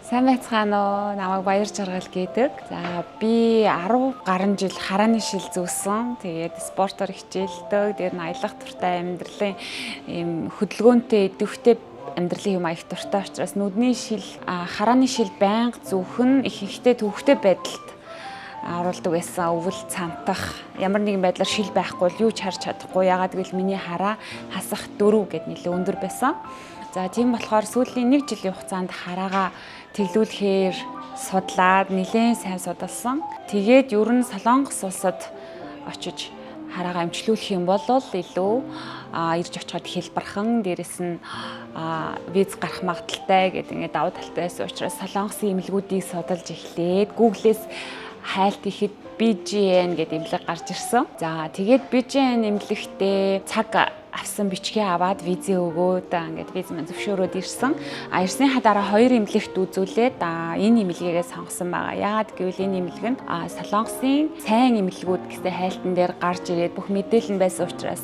Сайн байцгаана уу? Намайг Баяр Жаргал гэдэг. За би 10 гаруй жил харааны шил зөөсөн. Тэгээд спортоор хичээлдэг. Тэр нь аялах туртай амьдралын ийм хөдөлгөөнтэй идэвхтэй амьдралын юм аялах туртай учраас нүдний шил, харааны шил байнга зөөх нь ихэнхдээ төвөгтэй байдалд оруулдаг байсан. Өвөл цантах ямар нэгэн байдлаар шил байхгүй бол юу ч харж чадахгүй. Ягаад гэвэл миний хараа хасах дөрөв гэд нэлээд өндөр байсан. За тийм болохоор сүүлийн 1 жилийн хугацаанд хараагаа тэглүүлэхээр судлаад нэлээд сайн судалсан. Тэгээд ер нь Солонгос улсад очиж хараагаа эмчлүүлэх юм бол илүү ирж очиход хэлбархан, дээрэс нь виз гарах магадaltaй гэдэг ингээд давуу талтай байсан учраас Солонгосын эмнэлгүүдийг судалж эхлээд Google-с хайлт ихэд BGN гэдэг эмнэлэг гарч ирсэн. За тэгээд BGN эмнэлэгтээ цаг авсан бичгээ аваад визээ өгөөд ингээд виз маань зөвшөөрөөд ирсэн. Ирсний дараа 2 эмнэлэгт үзүүлээд энэ эмнэлгээгээ сонгосон байгаа. Яагаад гэвэл энэ эмнэлэг нь Солонгосын сайн эмнэлгүүд гэсэн хайлтан дээр гарч ирээд бүх мэдээлэл нь байсан учраас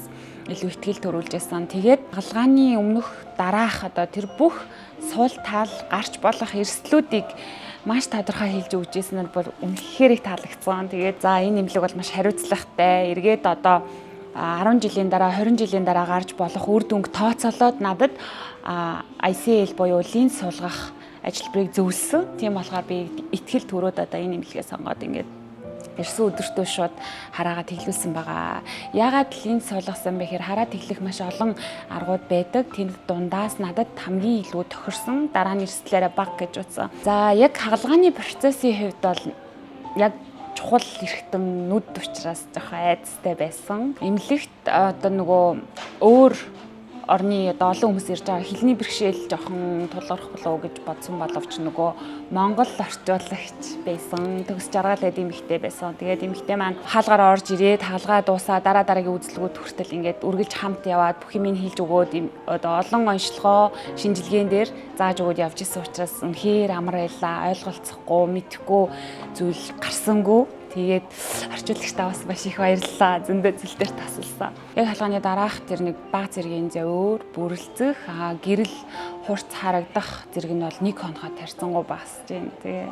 илүү ихтгэл төрүүлж байсан. Тэгээд хагалгааны өмнөх дараах тэр бүх суул тал гарч болох эрсдлүүдийг маш тодорхой хэлж өгч ирсэн нь бол үнэхээр их таалагдсан. Тэгээд за энэ эмнэлэг бол маш хариуцлагатай. Эргээд 10 жилийн дараа 20 жилийн дараа гарч болох үр дүнг тооцоолоод надад ICL буюу линз суулгах ажилбарыг зөвлөсөн. Тийм болохоор би ихтгэл төрөөд энэ эмнэлгээ сонгоод ингээд ирсэн өдөртөө шууд хараагаа тэглүүлсэн байгаа. Яагаад линз суулгасан бэ гэхээр хараа тэглэх маш олон аргууд байдаг. Тэнд дундаас надад хамгийн илүү тохирсон, дараа нь эрсдлээрээ бага гэж утсан. За яг хагалгааны процессын хувьд бол яг чухал эрхтэн нүд учраас жоохон айцтай байсан. Эмнэлэгт нөгөө өөр орны олон хүмүүс ирж байгаа хэлний бэрхшээл жоохон тулгарх болов гэж бодсон боловч нөгөө Монгол орчуулагч байсан. Төгс жаргал гэдэг эмэгтэй байсан. Тэгээд эмэгтэй маань хаалгаар орж ирээд хаалгаа дуусаа дараагийн үйлчлэгүүд хүртэл ингээд үргэлж хамт яваад бүх юмыг хэлж өгөөд олон онцлогоо шинжилгээн дээр зааж өгөөд явж исэн учраас үнэхээр амар байлаа. Ойлголцохгүй, мэдэхгүй зүйл гарсангүй. Тэгээд орчуулагчтай бас маш их баярлалаа. Зөндөө зэлдэр тасалсан. Яг хаалганы дараах тэр нэг бага зэргийн зөөр бүрэлцэх, гэрэл хурц харагдах зэрэг нь бол 1 хоногоо тарьсангуй багасж байна. Тэгээ